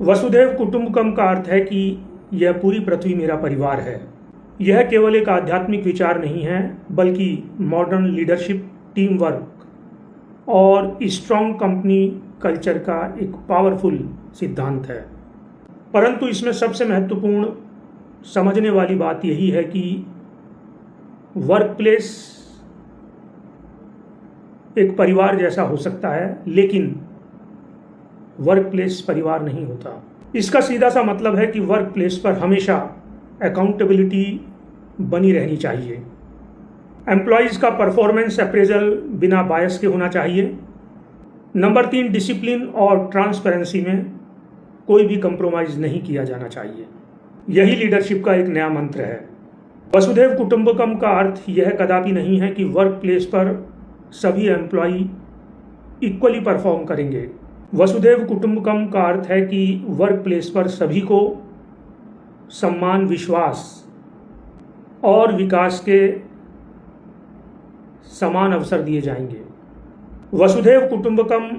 वसुधैव कुटुंबकम का अर्थ है कि यह पूरी पृथ्वी मेरा परिवार है। यह केवल एक आध्यात्मिक विचार नहीं है, बल्कि मॉडर्न लीडरशिप, टीम वर्क और स्ट्रॉन्ग कंपनी कल्चर का एक पावरफुल सिद्धांत है। परंतु इसमें सबसे महत्वपूर्ण समझने वाली बात यही है कि वर्क प्लेस एक परिवार जैसा हो सकता है, लेकिन वर्क प्लेस परिवार नहीं होता। इसका सीधा सा मतलब है कि वर्क प्लेस पर हमेशा अकाउंटेबिलिटी बनी रहनी चाहिए। एम्प्लॉयज़ का परफॉर्मेंस अप्रेजल बिना बायस के होना चाहिए। नंबर 3, डिसिप्लिन और ट्रांसपेरेंसी में कोई भी कंप्रोमाइज़ नहीं किया जाना चाहिए। यही लीडरशिप का एक नया मंत्र है। वसुधैव कुटुंबकम का अर्थ यह कदापि नहीं है कि वर्क प्लेस पर सभी एम्प्लॉय इक्वली परफॉर्म करेंगे। वसुधैव कुटुंबकम का अर्थ है कि वर्क प्लेस पर सभी को सम्मान, विश्वास और विकास के समान अवसर दिए जाएंगे। वसुधैव कुटुंबकम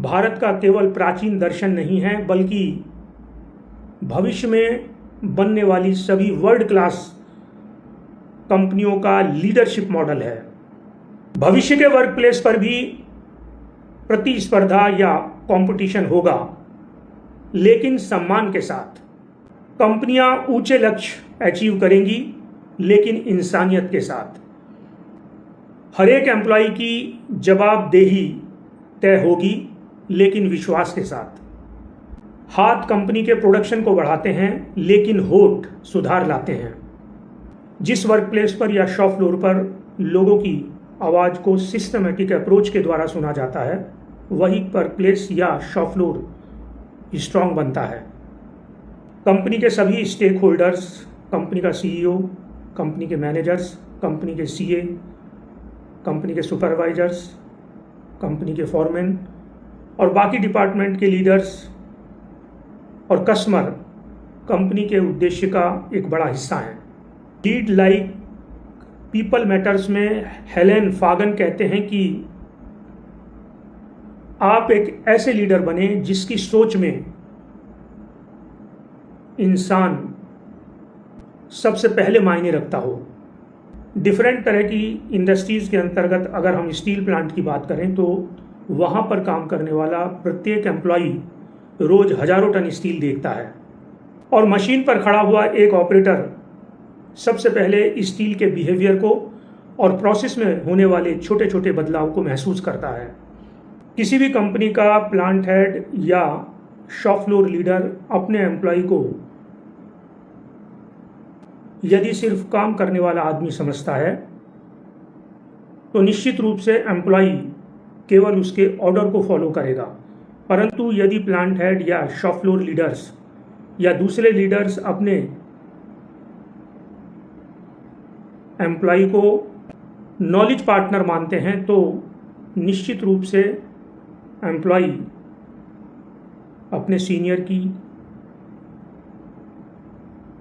भारत का केवल प्राचीन दर्शन नहीं है, बल्कि भविष्य में बनने वाली सभी वर्ल्ड क्लास कंपनियों का लीडरशिप मॉडल है। भविष्य के वर्क प्लेस पर भी प्रतिस्पर्धा या कंपटीशन होगा, लेकिन सम्मान के साथ। कंपनियां ऊंचे लक्ष्य अचीव करेंगी, लेकिन इंसानियत के साथ। हर एक एम्प्लॉय की जवाबदेही तय होगी, लेकिन विश्वास के साथ। हाथ कंपनी के प्रोडक्शन को बढ़ाते हैं, लेकिन होठ सुधार लाते हैं। जिस वर्क प्लेस पर या शॉप फ्लोर पर लोगों की आवाज़ को सिस्टमेटिक अप्रोच के द्वारा सुना जाता है, वही वर्क प्लेस या शॉप फ्लोर स्ट्रांग बनता है। कंपनी के सभी स्टेक होल्डर्स, कंपनी का सीईओ, कंपनी के मैनेजर्स, कंपनी के सीए, कंपनी के सुपरवाइजर्स, कंपनी के फॉरमैन और बाकी डिपार्टमेंट के लीडर्स और कस्टमर कंपनी के उद्देश्य का एक बड़ा हिस्सा हैं। लीड लाइक पीपल मैटर्स में हेलेन फागन कहते हैं कि आप एक ऐसे लीडर बने जिसकी सोच में इंसान सबसे पहले मायने रखता हो। डिफरेंट तरह की इंडस्ट्रीज़ के अंतर्गत अगर हम स्टील प्लांट की बात करें तो वहाँ पर काम करने वाला प्रत्येक एम्प्लॉई रोज़ हजारों टन स्टील देखता है, और मशीन पर खड़ा हुआ एक ऑपरेटर सबसे पहले स्टील के बिहेवियर को और प्रोसेस में होने वाले छोटे छोटे बदलाव को महसूस करता है। किसी भी कंपनी का प्लांट हेड या शॉप फ्लोर लीडर अपने एम्प्लॉय को यदि सिर्फ काम करने वाला आदमी समझता है, तो निश्चित रूप से एम्प्लॉय केवल उसके ऑर्डर को फॉलो करेगा। परंतु यदि प्लांट हेड या शॉप फ्लोर लीडर्स या दूसरे लीडर्स अपने एम्प्लॉय को नॉलेज पार्टनर मानते हैं, तो निश्चित रूप से एम्प्लॉय अपने सीनियर की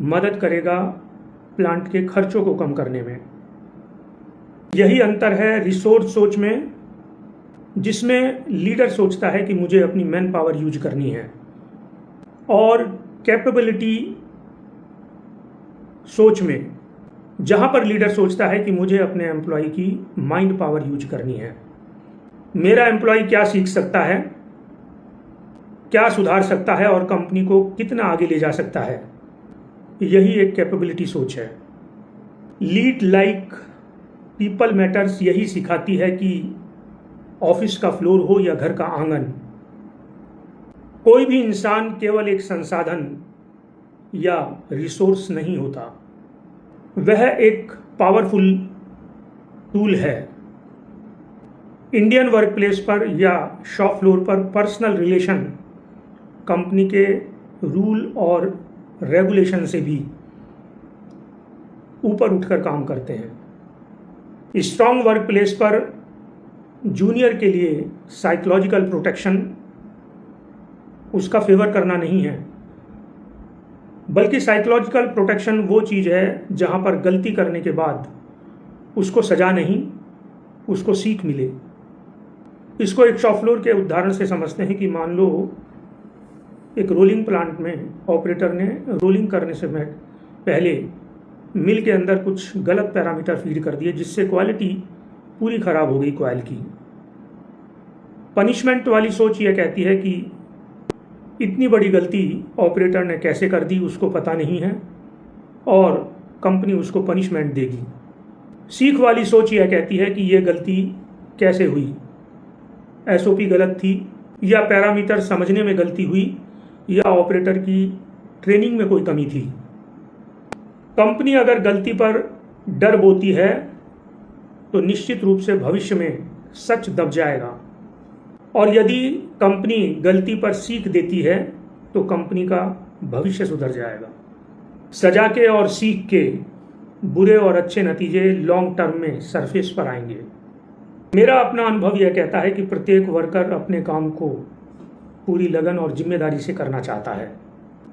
मदद करेगा प्लांट के खर्चों को कम करने में। यही अंतर है रिसोर्स सोच में, जिसमें लीडर सोचता है कि मुझे अपनी मैन पावर यूज करनी है, और कैपेबिलिटी सोच में जहां पर लीडर सोचता है कि मुझे अपने एम्प्लॉय की माइंड पावर यूज करनी है। मेरा एम्प्लॉय क्या सीख सकता है, क्या सुधार सकता है और कंपनी को कितना आगे ले जा सकता है, यही एक कैपेबिलिटी सोच है। लीड लाइक पीपल मैटर्स यही सिखाती है कि ऑफिस का फ्लोर हो या घर का आंगन, कोई भी इंसान केवल एक संसाधन या रिसोर्स नहीं होता, वह एक पावरफुल टूल है। इंडियन वर्क प्लेस पर या शॉप फ्लोर पर पर्सनल रिलेशन कंपनी के रूल और रेगुलेशन से भी ऊपर उठकर काम करते हैं। स्ट्रॉन्ग वर्क प्लेस पर जूनियर के लिए साइकोलॉजिकल प्रोटेक्शन उसका फेवर करना नहीं है, बल्कि साइकोलॉजिकल प्रोटेक्शन वो चीज़ है जहाँ पर गलती करने के बाद उसको सजा नहीं, उसको सीख मिले। इसको एक शॉप फ्लोर के उदाहरण से समझते हैं कि मान लो एक रोलिंग प्लांट में ऑपरेटर ने रोलिंग करने से पहले मिल के अंदर कुछ गलत पैरामीटर फीड कर दिए, जिससे क्वालिटी पूरी खराब हो गई कॉइल की। पनिशमेंट वाली सोच यह कहती है कि इतनी बड़ी गलती ऑपरेटर ने कैसे कर दी उसको पता नहीं है और कंपनी उसको पनिशमेंट देगी। सीख वाली सोच यह कहती है कि यह गलती कैसे हुई, एसओपी गलत थी या पैरामीटर समझने में गलती हुई या ऑपरेटर की ट्रेनिंग में कोई कमी थी। कंपनी अगर गलती पर डर बोती है तो निश्चित रूप से भविष्य में सच दब जाएगा, और यदि कंपनी गलती पर सीख देती है तो कंपनी का भविष्य सुधर जाएगा। सजा के और सीख के बुरे और अच्छे नतीजे लॉन्ग टर्म में सरफेस पर आएंगे। मेरा अपना अनुभव यह कहता है कि प्रत्येक वर्कर अपने काम को पूरी लगन और जिम्मेदारी से करना चाहता है,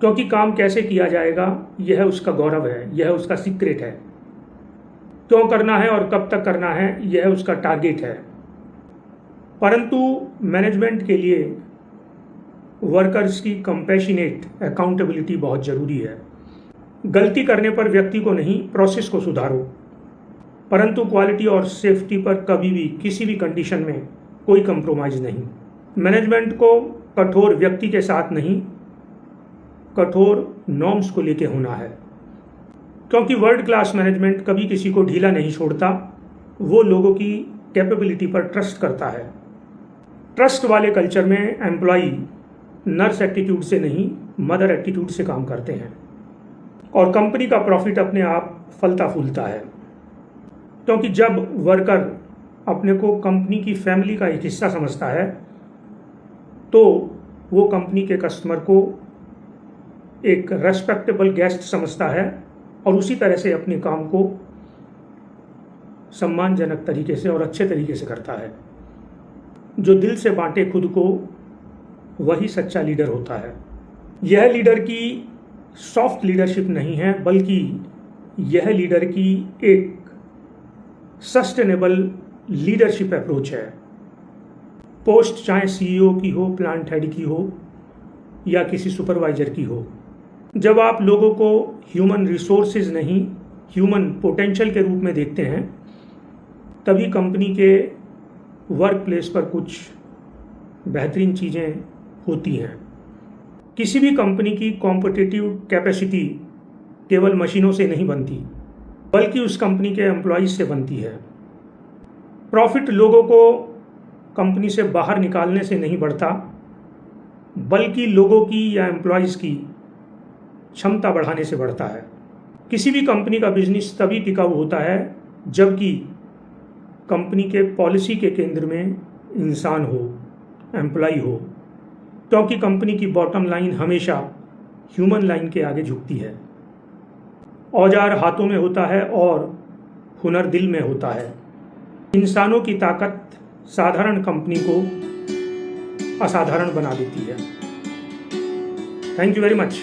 क्योंकि काम कैसे किया जाएगा यह उसका गौरव है, यह उसका सीक्रेट है। क्यों करना है और कब तक करना है यह उसका टारगेट है। परंतु मैनेजमेंट के लिए वर्कर्स की कंपैशनेट अकाउंटेबिलिटी बहुत ज़रूरी है। गलती करने पर व्यक्ति को नहीं, प्रोसेस को सुधारो, परंतु क्वालिटी और सेफ्टी पर कभी भी किसी भी कंडीशन में कोई कंप्रोमाइज़ नहीं। मैनेजमेंट को कठोर व्यक्ति के साथ नहीं, कठोर नॉर्म्स को लेके होना है, क्योंकि वर्ल्ड क्लास मैनेजमेंट कभी किसी को ढीला नहीं छोड़ता। वो लोगों की कैपेबिलिटी पर ट्रस्ट करता है। ट्रस्ट वाले कल्चर में एम्प्लॉई नर्स एटीट्यूड से नहीं, मदर एटीट्यूड से काम करते हैं और कंपनी का प्रॉफिट अपने आप फलता फूलता है, क्योंकि जब वर्कर अपने को कंपनी की फैमिली का एक हिस्सा समझता है तो वो कंपनी के कस्टमर को एक रेस्पेक्टेबल गेस्ट समझता है और उसी तरह से अपने काम को सम्मानजनक तरीके से और अच्छे तरीके से करता है। जो दिल से बांटे खुद को, वही सच्चा लीडर होता है। यह लीडर की सॉफ्ट लीडरशिप नहीं है, बल्कि यह लीडर की एक सस्टेनेबल लीडरशिप अप्रोच है। पोस्ट चाहे सीईओ की हो, प्लांट हेड की हो या किसी सुपरवाइजर की हो, जब आप लोगों को ह्यूमन रिसोर्सेज नहीं, ह्यूमन पोटेंशियल के रूप में देखते हैं, तभी कंपनी के वर्क प्लेस पर कुछ बेहतरीन चीज़ें होती हैं। किसी भी कंपनी की कॉम्पिटिटिव कैपेसिटी केवल मशीनों से नहीं बनती, बल्कि उस कंपनी के एम्प्लॉयज़ से बनती है। प्रॉफिट लोगों को कंपनी से बाहर निकालने से नहीं बढ़ता, बल्कि लोगों की या एम्प्लॉयज़ की क्षमता बढ़ाने से बढ़ता है। किसी भी कंपनी का बिजनेस तभी टिकाऊ होता है जबकि कंपनी के पॉलिसी के केंद्र में इंसान हो, एम्प्लॉय हो, क्योंकि कंपनी की बॉटम लाइन हमेशा ह्यूमन लाइन के आगे झुकती है। औजार हाथों में होता है और हुनर दिल में होता है। इंसानों की ताकत साधारण कंपनी को असाधारण बना देती है। Thank you very much.